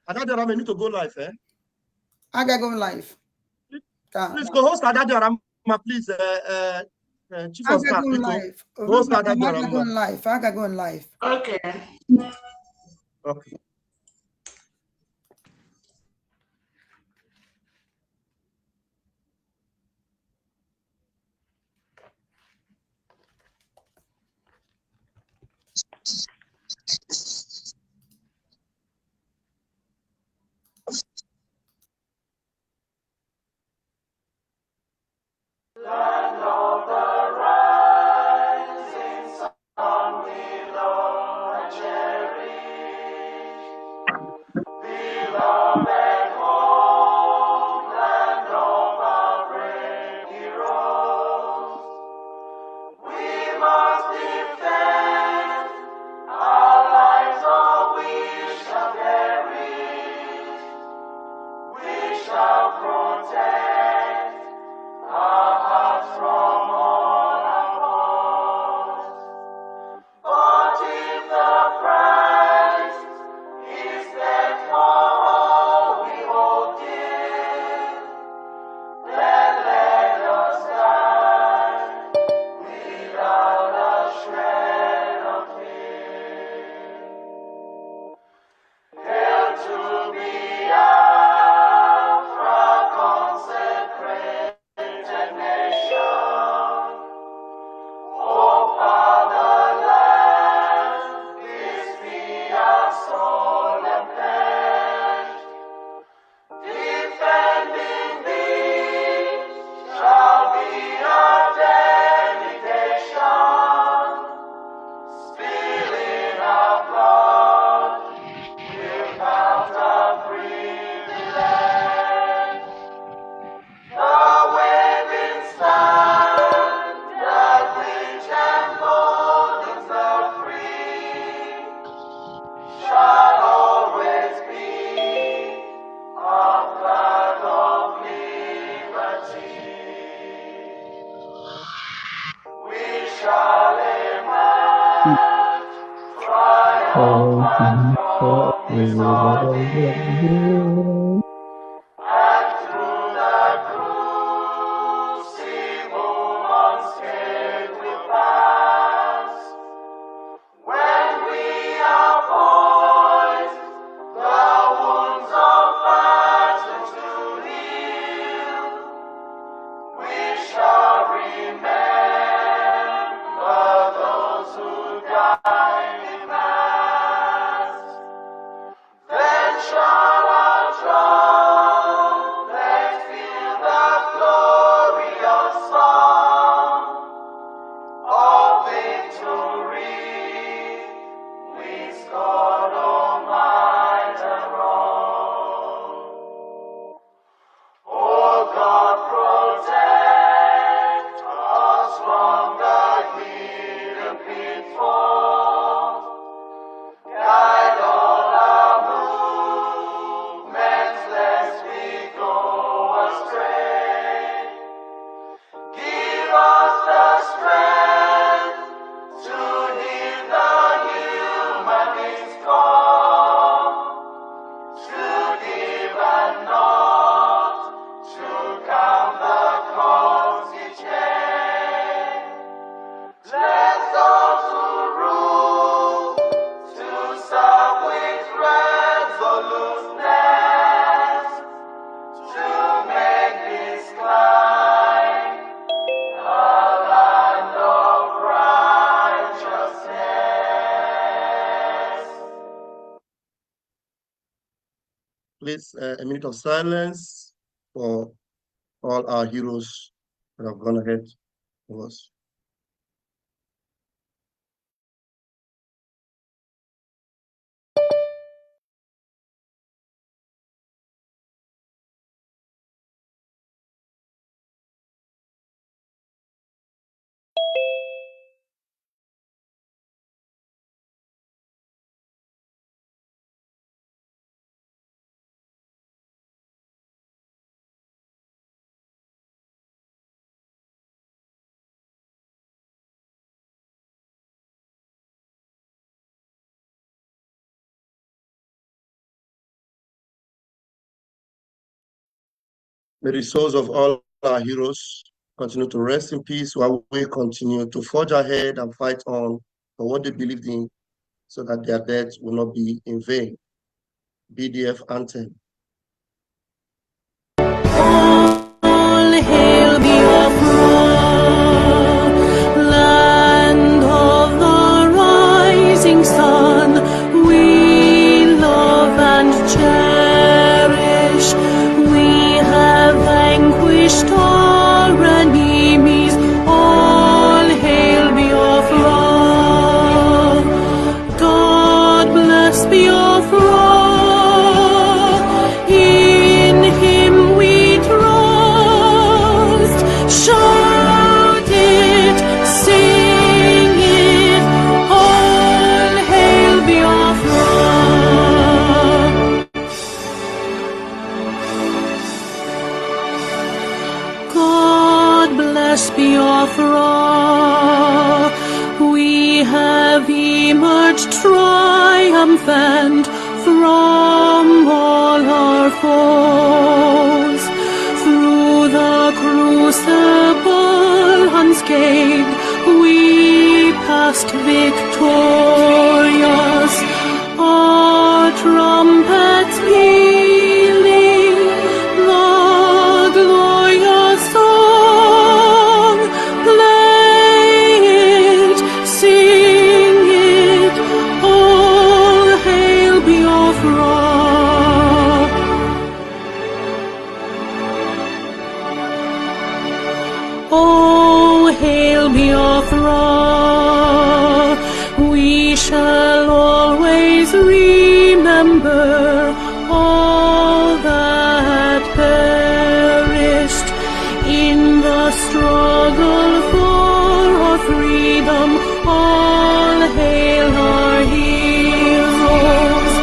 Adadioram, I need to go live, eh? I got going live. Please go host Adadioram, please. Chief of Staff, live. host Adadioram. I got going live. Okay. Okay. Land of the rising sun, below and cherish, beloved homeland of our brave heroes. We must defend our lives, or we shall perish. We shall protect our hearts from all our foes. But if the price is death for all we hold dear, then let us die without a shred of fear. Hail to Biafra, consecrated nation. O fatherland, this be our solemn pledge. Defending thee shall be our dedication. Spilling our blood will count our privilege. The waving standard which emboldens the free shall always be our flag of liberty. We shall emerge triumphant from this ordeal, and through the crucible unscathed we'll pass. When we are poised, the wounds of battle to heal, we shall remember those who died in mass. Then shall our trumpets fill the glorious song of victory. We scorn all might and wrong. Oh God, protect us from the hidden pitfalls. Guide all our movements, lest we go astray. Give us the strength to heed the humanist call, to give and not to count the cost each day. Let those who rule to serve with resoluteness, to make this climb a land of righteousness. Please, a minute of silence for all our heroes that have gone ahead of us. May the souls of all our heroes continue to rest in peace while we continue to forge ahead and fight on for what they believed in so that their deaths will not be in vain. BDF anthem. All hail Biafra, land of the rising sun. We love and cherish. We have vanquished our enemies. All hail Biafra. God bless Biafra. In Him we trust. Shout it, sing it. All hail Biafra. God bless Biafra. We have emerged triumphant from all our foes. Through the crucible unscathed, we passed victorious. Our trumpets pealing the glorious song. Play it, sing it, all hail Biafra. Oh, hail Biafra, we shall always remember all that perished in the struggle for our freedom. All hail our heroes,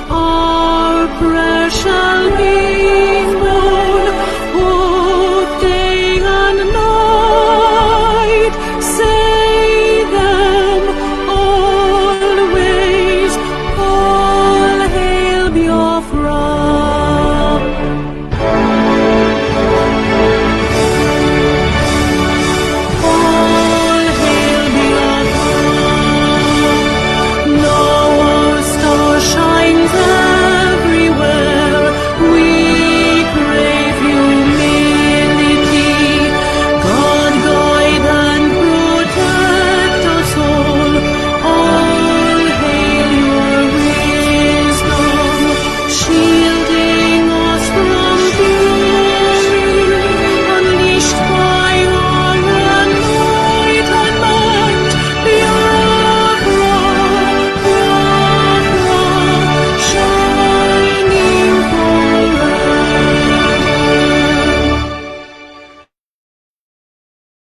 our precious being born, both day and night. Say them always. All hail Biafra. All hail Biafra. Now our star shines everywhere. We crave humility. God guide and protect us all. All hail your wisdom, shielding us from fury, unleashed by our anointed might. Biafra, Biafra, shining forever.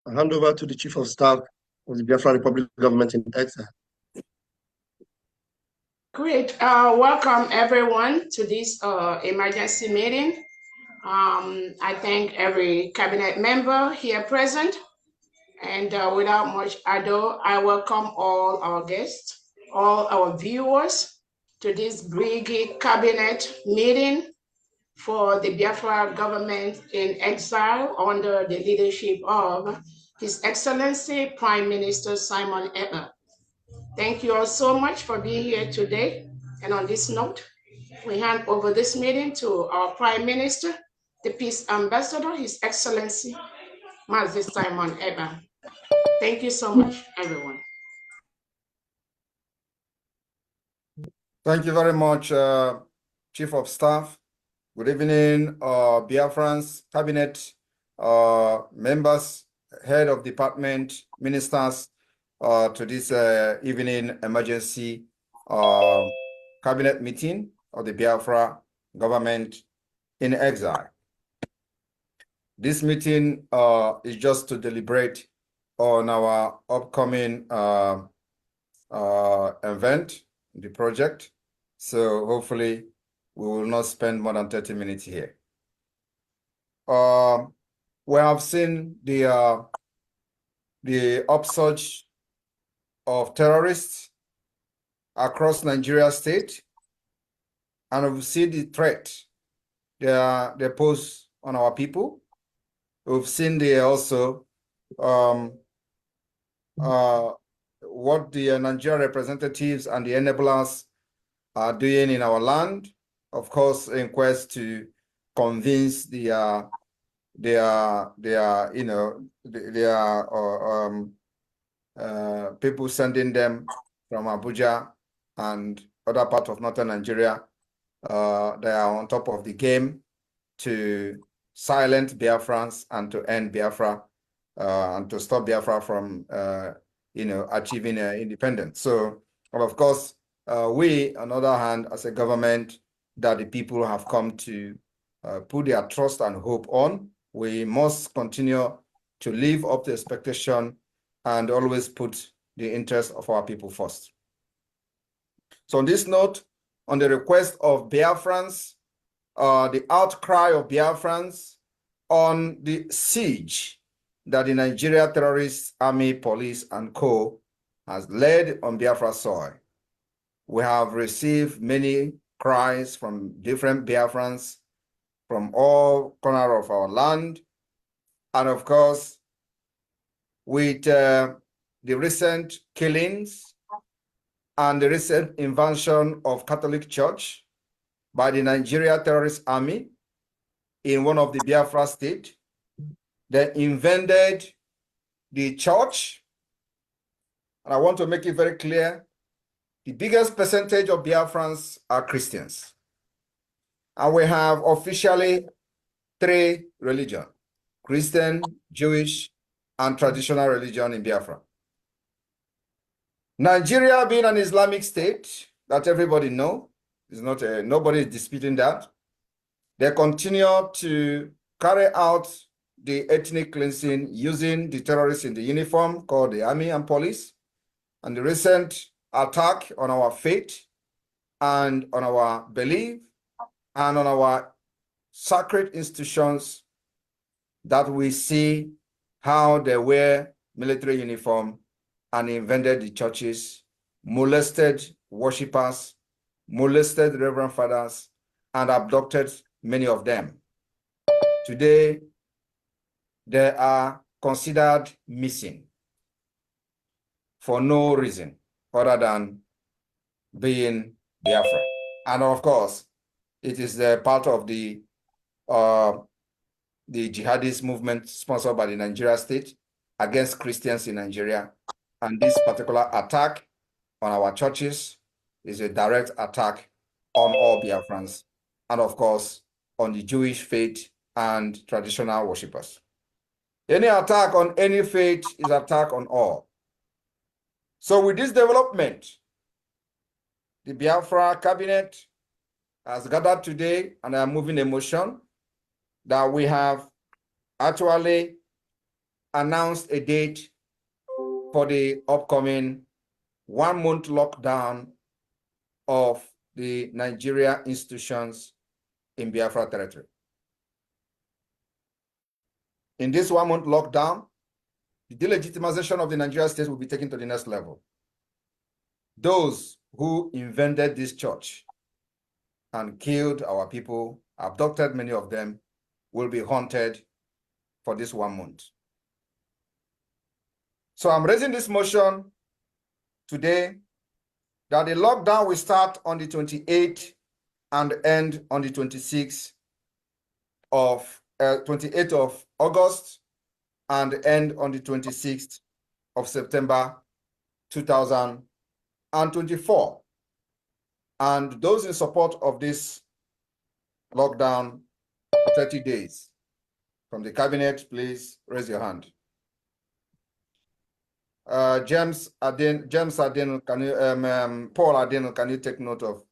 I hand over to the Chief of Staff of the Biafra Republic Government in Exile. Great. Welcome everyone to this emergency meeting. I thank every cabinet member here present. And without much ado, I welcome all our guests, all our viewers to this Brigade Cabinet meeting for the Biafra government in exile under the leadership of His Excellency Prime Minister Simon Ekpa. Thank you all so much for being here today. And on this note, we hand over this meeting to our Prime Minister, the Peace Ambassador, His Excellency Mazi Simon Ekpa. Thank you so much, everyone. Thank you very much, Chief of Staff. Good evening, Biafrans, Cabinet members, Head of Department, Ministers, to this evening emergency Cabinet meeting of the Biafra government in exile. This meeting is just to deliberate on our upcoming event, the project. So hopefully we will not spend more than 30 minutes here. We have seen the upsurge of terrorists across Nigeria state, and we see the threat they pose on our people. We've seen there also what the Nigerian representatives and the enablers are doing in our land, of course, in quest to convince their people sending them from Abuja and other parts of northern Nigeria. They are on top of the game to silence Biafrans and to end Biafra and to stop Biafra from achieving independence. So, and of course, we, on the other hand, as a government that the people have come to put their trust and hope on, we must continue to live up to expectation and always put the interest of our people first. So on this note, on the request of Biafrans, the outcry of Biafrans on the siege that the Nigeria terrorist army, police, and co. has led on Biafra soil. We have received many cries from different Biafrans from all corners of our land. And of course, with the recent killings and the recent invasion of Catholic Church by the Nigeria terrorist army in one of the Biafra states, they invaded the church. And I want to make it very clear, the biggest percentage of Biafrans are Christians. And we have officially 3 religions: Christian, Jewish, and traditional religion in Biafra. Nigeria being an Islamic state that everybody knows, is not nobody is disputing that. They continue to carry out the ethnic cleansing using the terrorists in the uniform called the army and police. And the recent attack on our faith and on our belief and on our sacred institutions, that we see how they wear military uniform and invaded the churches, molested worshippers, molested reverend fathers, and abducted many of them. Today, they are considered missing for no reason other than being Biafra. And of course, it is the part of the jihadist movement sponsored by the Nigeria state against Christians in Nigeria. And this particular attack on our churches is a direct attack on all Biafrans, and of course, on the Jewish faith and traditional worshippers. Any attack on any faith is an attack on all. So with this development, the Biafra cabinet has gathered today, and I am moving a motion that we have actually announced a date for the upcoming 1-month lockdown of the Nigeria institutions in Biafra territory. In this 1-month lockdown, the delegitimization of the Nigeria state will be taken to the next level. Those who invented this church and killed our people, abducted many of them, will be haunted for this 1 month. So I'm raising this motion today that the lockdown will start on the 28th and end on the 28th of August and end on the 26th of September 2024. And those in support of this lockdown, 30 days from the cabinet, please raise your hand. James Adeno, can you, Paul Adeno, can you take note of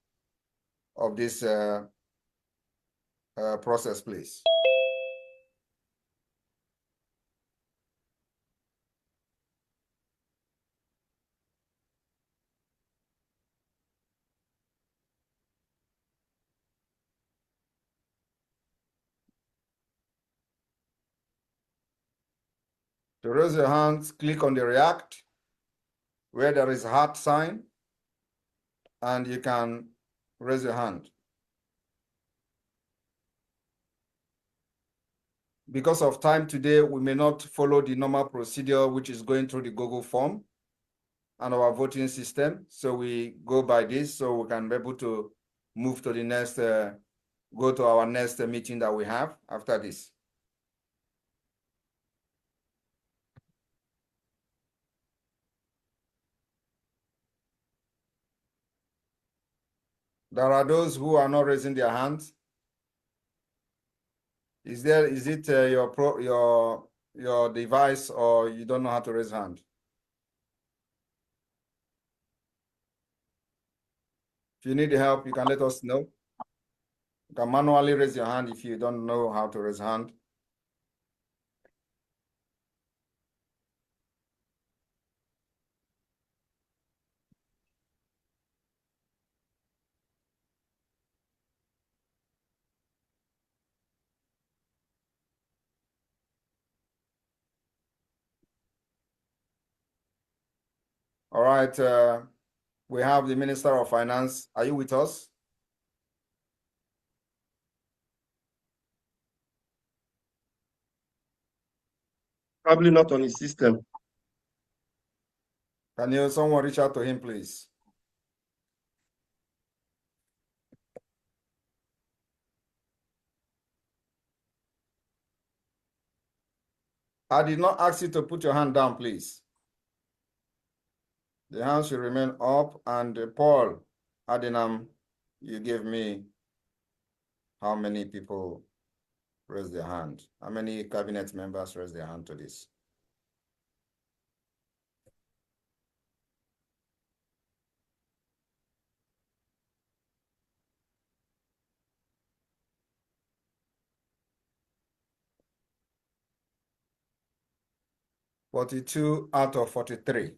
this process, please? To raise your hands, click on the react where there is a heart sign, and you can raise your hand. because of time today, we may not follow the normal procedure, which is going through the Google form and our voting system. So we go by this so we can be able to move to the next, go to our next meeting that we have after this. There are those who are not raising their hands. Is it your device, or you don't know how to raise hand? If you need help, you can let us know. You can manually raise your hand if you don't know how to raise hand. All right, we have the Minister of Finance. Are you with us? Probably not on his system. Can someone reach out to him, please? I did not ask you to put your hand down, please. The hand should remain up. And Paul Adinam, you gave me how many people raise their hand? How many cabinet members raise their hand to this? (42 out of 43).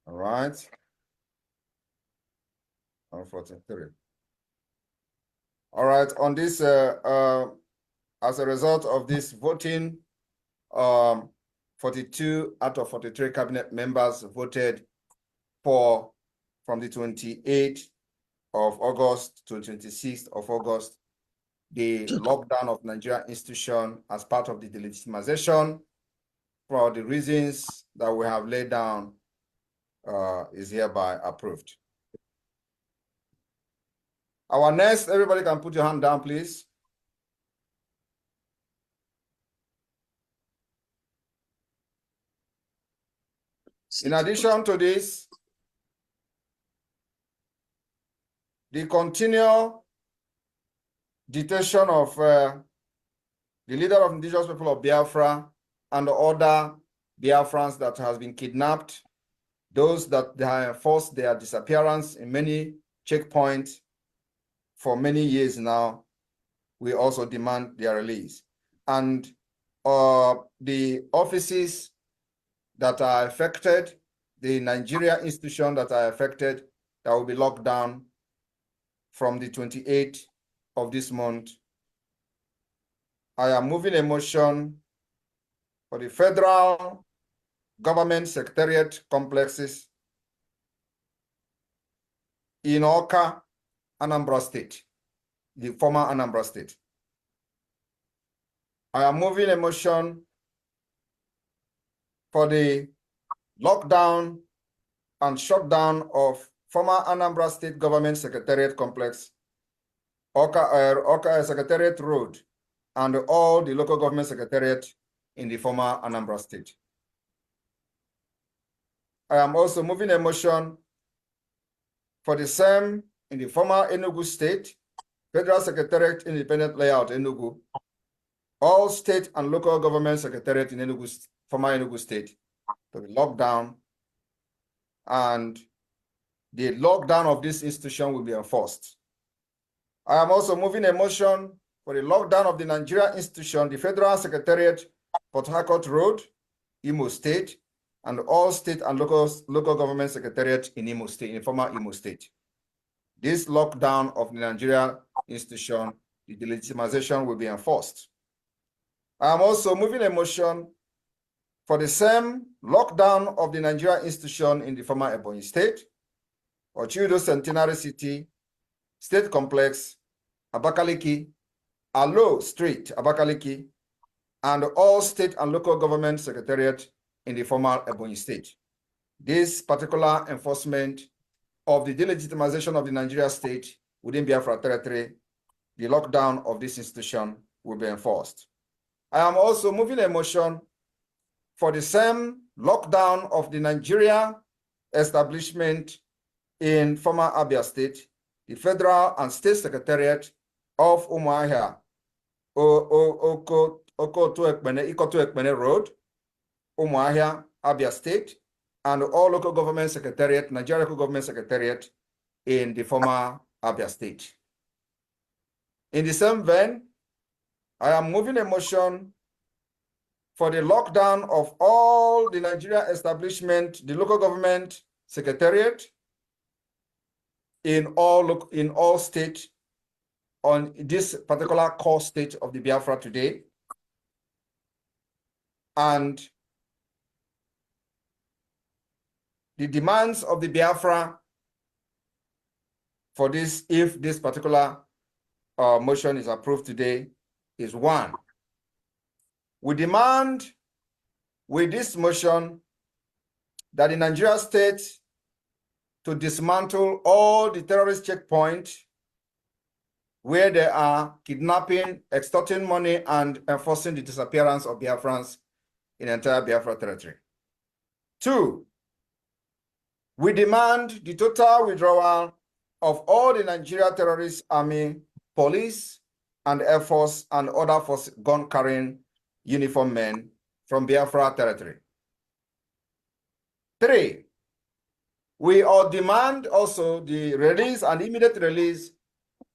All right. 43. All right. On this, as a result of this voting, 42 out of 43 cabinet members voted for, from the 28th of August to 26th of August, the lockdown of Nigerian institution as part of the delegitimization for the reasons that we have laid down is hereby approved. Our next, everybody can put your hand down, please. In addition to this, the continual detention of the leader of indigenous people of Biafra and other Biafrans that has been kidnapped, those that they have forced their disappearance in many checkpoints for many years now, we also demand their release. And the offices that are affected, the Nigeria institution that are affected, that will be locked down from the 28th of this month. I am moving a motion for the federal government secretariat complexes in Awka, Anambra State, the former Anambra State. I am moving a motion for the lockdown and shutdown of former Anambra State Government Secretariat Complex, Awka Secretariat Road, and all the local government secretariat in the former Anambra State. I am also moving a motion for the same in the former Enugu State, Federal Secretariat Independent Layout Enugu, all state and local government secretariat in Enugu, former Enugu State, to be locked down, and the lockdown of this institution will be enforced. I am also moving a motion for the lockdown of the Nigeria institution, the Federal Secretariat, Port Harcourt Road, Imo State, and all state and local government secretariat in Imo State, in former Imo State. This lockdown of the Nigeria institution, the delegitimization will be enforced. I am also moving a motion for the same lockdown of the Nigeria institution in the former Ebonyi State, Ochiudo Centenary City, State Complex, Abakaliki, Alo Street, Abakaliki, and all state and local government secretariat in the former Ebonyi State. This particular enforcement of the delegitimization of the Nigeria state within Biafra territory, the lockdown of this institution will be enforced. I am also moving a motion for the same lockdown of the Nigeria establishment in former Abia State, the federal and state secretariat of Umuahia, Ikoto Ekpene Road, Umuahia, Abia State, and all local government secretariat, Nigeria local government secretariat in the former Abia State. In the same vein, I am moving a motion for the lockdown of all the Nigeria establishment, the local government secretariat in all states on this particular core state of the Biafra today. And the demands of the Biafra for this, if this particular motion is approved today, is one. We demand with this motion that the Nigeria state to dismantle all the terrorist checkpoints where they are kidnapping, extorting money, and enforcing the disappearance of Biafrans in entire Biafra territory. Two, we demand the total withdrawal of all the Nigeria terrorist army, police, and Air Force and other force gun-carrying uniform men from Biafra territory. Three, we all demand also the release and immediate release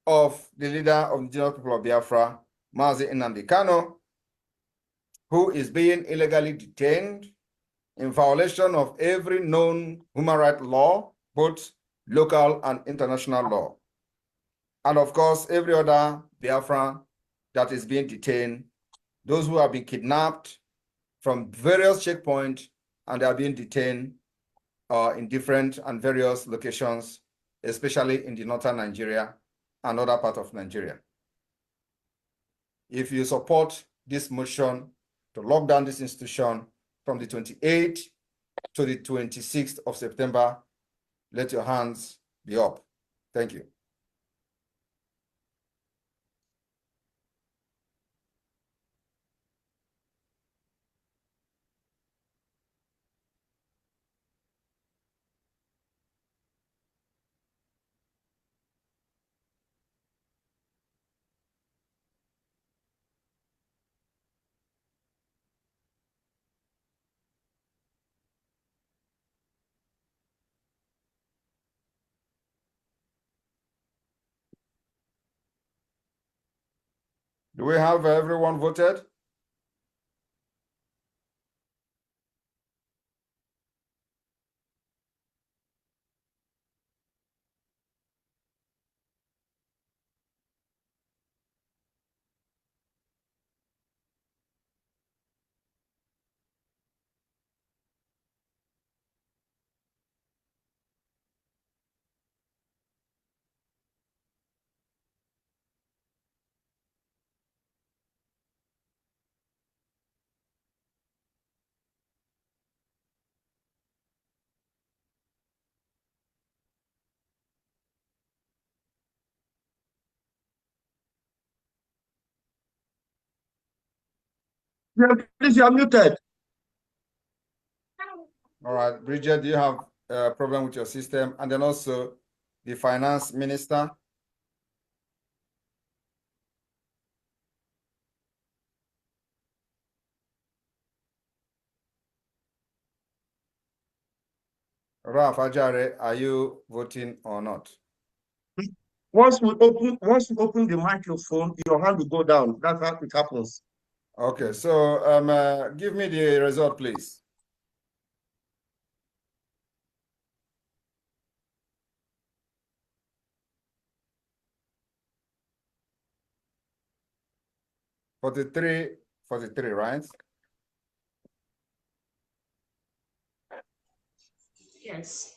of the leader of the indigenous people of Biafra, Mazi Nnamdi Kanu, who is being illegally detained in violation of every known human rights law, both local and international law. And of course, every other Biafran that is being detained, those who have been kidnapped from various checkpoints and they are being detained in different and various locations, especially in the northern Nigeria and other parts of Nigeria. If you support this motion to lock down this institution from the 28th to the 26th of September, let your hands be up. Thank you. Do we have everyone voted? Yeah, please, you are muted. All right, Bridget, do you have a problem with your system? And then also the finance minister. Ralph Ajare, are you voting or not? Once we open the microphone, your hand will go down. That's how it happens. Okay, so give me the result, please. Forty-three, right? Yes.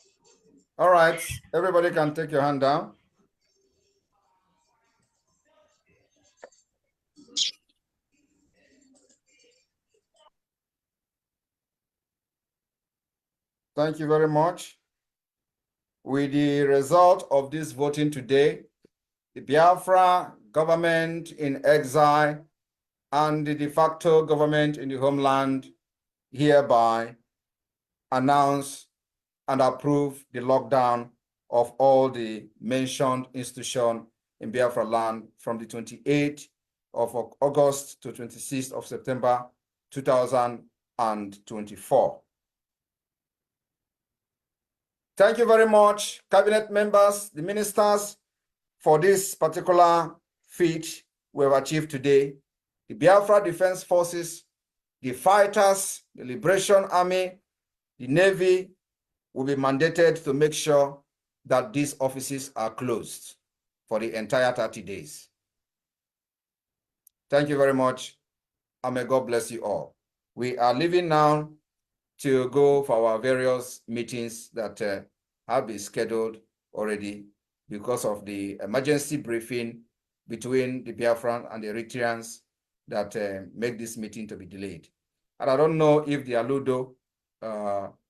All right, everybody can take your hand down. Thank you very much. With the result of this voting today, the Biafra government in exile and the de facto government in the homeland hereby announce and approve the lockdown of all the mentioned institutions in Biafra land from the 28th of August to 26th of September 2024. Thank you very much, cabinet members, the ministers, for this particular feat we have achieved today. The Biafra Defense Forces, the fighters, the Liberation Army, the Navy will be mandated to make sure that these offices are closed for the entire 30 days. Thank you very much, and may God bless you all. We are leaving now to go for our various meetings that have been scheduled already because of the emergency briefing between the Biafran and the Eritreans that make this meeting to be delayed. And I don't know if the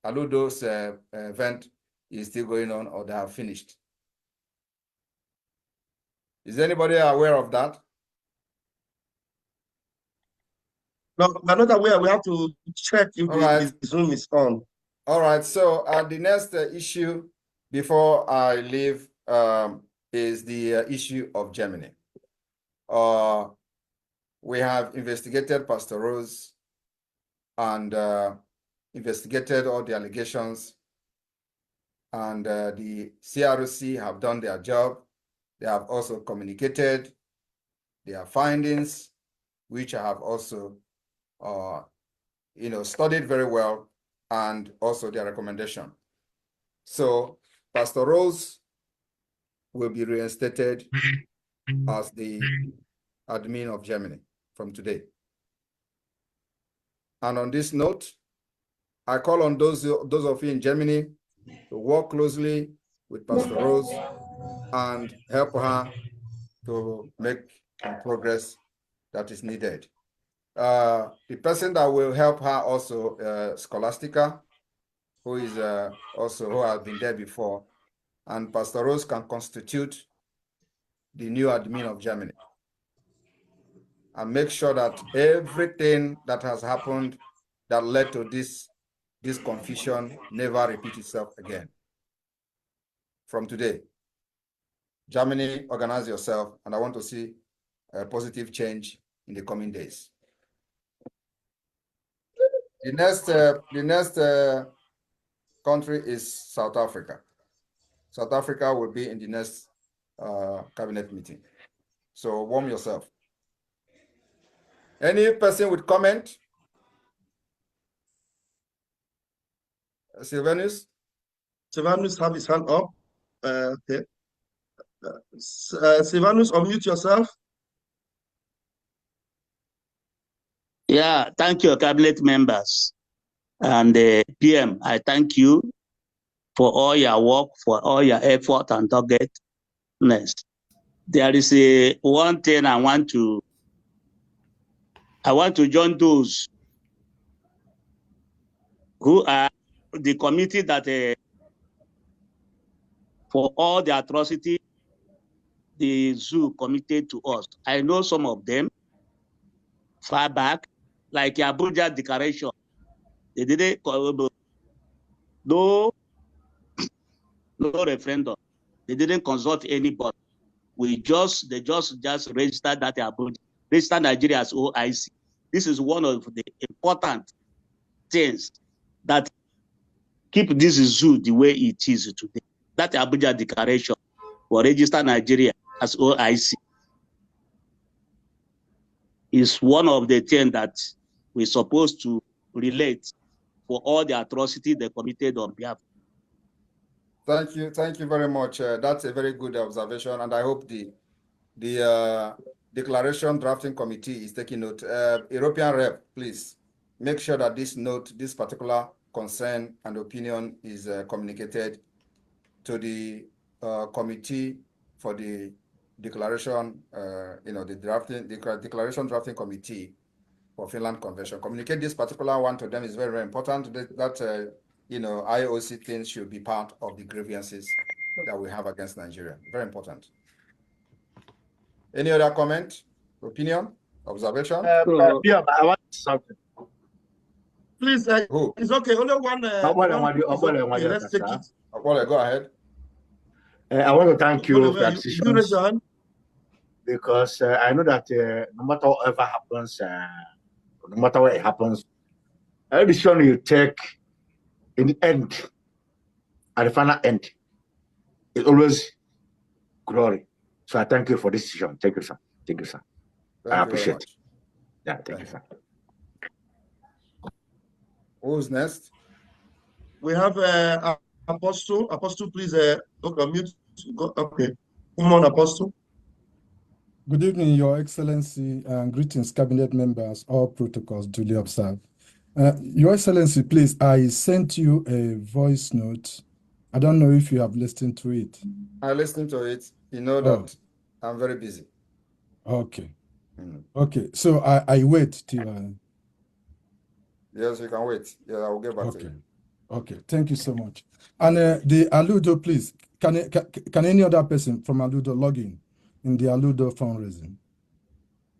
Aludo's event is still going on or they have finished. Is anybody aware of that? No, I'm not aware. We have to check if All right. the Zoom is on. All right, so the next issue before I leave is the issue of Germany. We have investigated Pastor Rose and investigated all the allegations, and the CRC have done their job. They have also communicated their findings, which I have also studied very well, and also their recommendation. So Pastor Rose will be reinstated as the admin of Germany from today. And on this note, I call on those of you in Germany to work closely with Pastor Rose and help her to make the progress that is needed. The person that will help her also, Scholastica, who is who has been there before, and Pastor Rose can constitute the new admin of Germany and make sure that everything that has happened that led to this confusion never repeat itself again. From today, Germany, organize yourself, and I want to see a positive change in the coming days. The next country is South Africa. South Africa will be in the next cabinet meeting. So warm yourself. Any person with comment? Sylvanus? Sylvanus have his hand up. Okay. Sylvanus, unmute yourself. Yeah, thank you, cabinet members. And PM, I thank you for all your work, for all your effort and doggedness. There is one thing I want to join those who are the committee that for all the atrocity the zoo committed to us. I know some of them far back, like Abuja Declaration. They didn't no referendum. They didn't consult anybody. They just registered that Abuja, registered Nigeria as OIC. This is one of the important things that keep this zoo the way it is today. That Abuja Declaration for register Nigeria as OIC is one of the things that we're supposed to relate for all the atrocity they committed on behalf. Thank you very much. That's a very good observation, and I hope the declaration drafting committee is taking note. European rep, please make sure that this particular concern and opinion is communicated to the committee for the declaration, the declaration drafting committee for Finland Convention. Communicate this particular one to them is very, very important. That IOC things should be part of the grievances that we have against Nigeria. Very important. Any other comment, opinion, observation? Yeah, but I want something. Please, Who? it's okay. Only one. Okay, let's take it. Well, go ahead. I want to thank you for Whatever, the you raise your hand. because I know that no matter whatever happens, no matter what happens, every decision you take in the end, at the final end, is always glory. So I thank you for this decision. Thank you, sir. Thank you, sir. Thank I you very appreciate much. it. Yeah, thank you, sir. Who's next? We have Apostle. Apostle, please. Okay, mute. Go, okay. Come on, Apostle. Good evening, Your Excellency, and greetings, Cabinet members, all protocols duly observed. Your Excellency, please, I sent you a voice note. I don't know if you have listened to it. I listened to it. You know that I'm very busy. Okay. Okay, so I wait till... Yes, you can wait. Yeah, I will get back to Okay. you. Okay, thank you so much. And the Aludo, please, can any other person from Aludo log in the Aludo fundraising?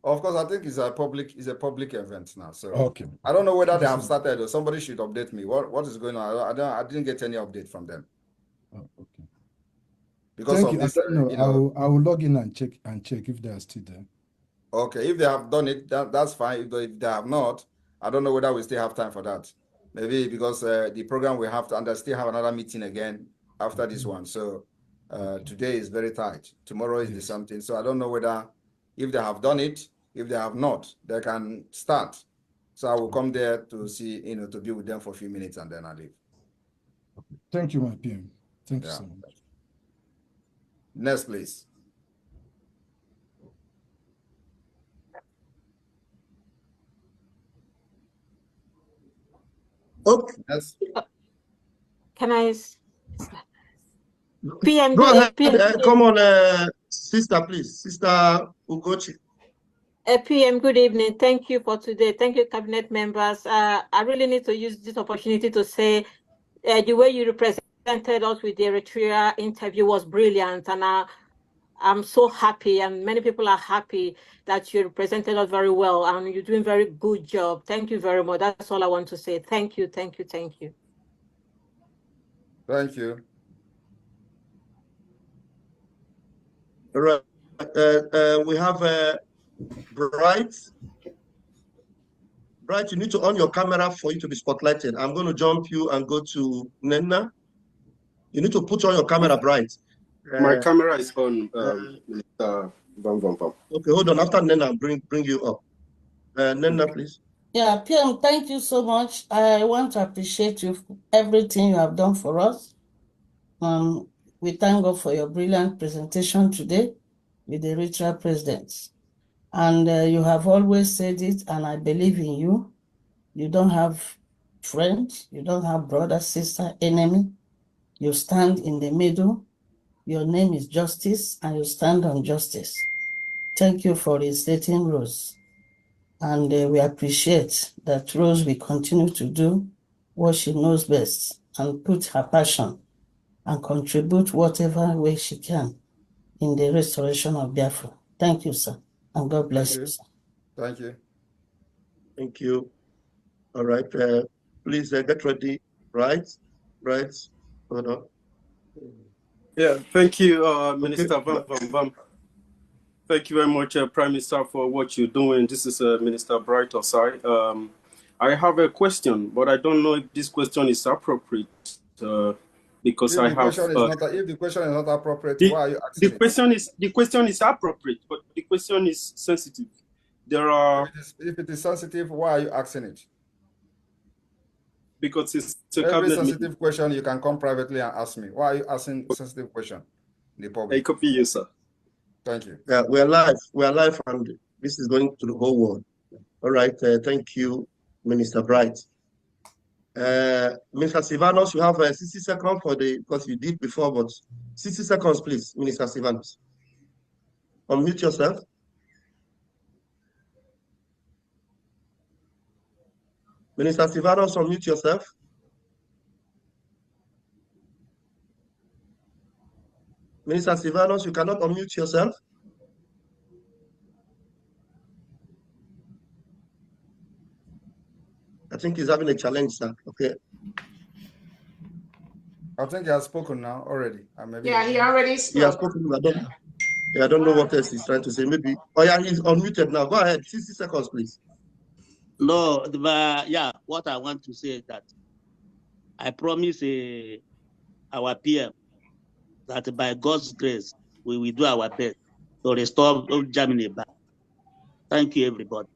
Of course, I think it's a public event now. So Okay. I don't know whether they have started or somebody should update me. What is going on? I didn't get any update from them. Oh, okay. Because Thank of you. this, I don't know. I will log in and check if they are still there. Okay, if they have done it, that's fine. If they have not, I don't know whether we still have time for that. Maybe because the program we have to, and I still have another meeting again after this one. So today is very tight. Tomorrow is the something. So I don't know whether if they have done it, if they have not, they can start. So I will come there to see, to be with them for a few minutes and then I leave. Thank you, my PM. Thank you Yeah. so much. Next, please. Okay. Yes. Can I? PM, Go ahead. PM, Come on, sister, please. Sister Ugochi. PM, good evening. Thank you for today. Thank you, cabinet members. I really need to use this opportunity to say the way you represented us with the Eritrea interview was brilliant. And I'm so happy, and many people are happy that you represented us very well, and you're doing a very good job. Thank you very much. That's all I want to say. Thank you, thank you, thank you. Thank you. All right. We have Bright. Bright, you need to on your camera for you to be spotlighted. I'm going to jump you and go to Nena. You need to put on your camera, Bright. My camera is on. Okay, hold on. After Nena, I'll bring you up. Nena, please. Yeah, PM, thank you so much. I want to appreciate you for everything you have done for us. We thank God for your brilliant presentation today with the Eritrea president. And you have always said it, and I believe in you. You don't have friends, you don't have brother, sister, enemy. You stand in the middle. Your name is Justice, and you stand on justice. Thank you for restating Rose. And we appreciate that Rose will continue to do what she knows best and put her passion and contribute whatever way she can in the restoration of Biafra. Thank you, sir. And God bless you, sir. Thank you. Thank you. All right. Please get ready. Right. Hold on. Yeah, thank you, Minister Vam. Thank you very much, Prime Minister, for what you're doing. This is Minister Bright Osai. I have a question, but I don't know if this question is appropriate because if the question is not appropriate, why are you asking the question is appropriate, but the question is sensitive. If it is sensitive, why are you asking it? Because it's a every sensitive question you can come privately and ask me. Why are you asking sensitive question in the public? I copy you, sir. Thank you. Yeah, we are live, and this is going to the whole world. All right. Thank you, Minister Bright. Mr. Sivanos, you have 60 seconds because you did before, but 60 seconds, please, Minister Sivanos. Unmute yourself. Minister Sivanos, unmute yourself. Minister Silvanus, you cannot unmute yourself. I think he's having a challenge, sir. Okay. I think he has spoken now already. Maybe Yeah, he already He has spoke. spoken. I don't know what else he's trying to say. Maybe. Oh, yeah, he's unmuted now. Go ahead. 60 seconds, please. No, yeah, what I want to say is that I promise our PM that by God's grace, we will do our best to restore Germany back. Thank you, everybody.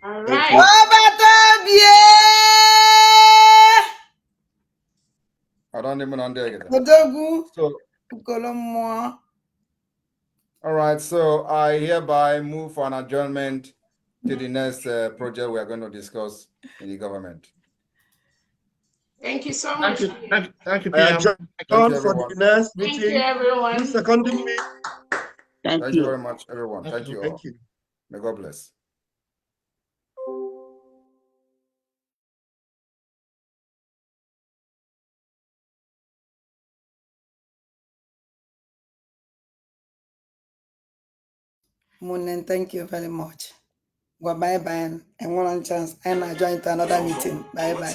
All Thank right. you. I don't even understand. Odogu. So, Ukolomo. all right, so I hereby move for an adjournment to the next project we are going to discuss in the government. Thank you so Thank much. you. Thank you, I PM. adjourn Thank you, for everyone. the next Thank you, meeting. everyone. Please seconding me. Thank Thank you. you very much, everyone. Thank you all. Thank you. May God bless. Munen, thank you very much. Well, bye bye. And one chance. And I join to another meeting. Bye bye.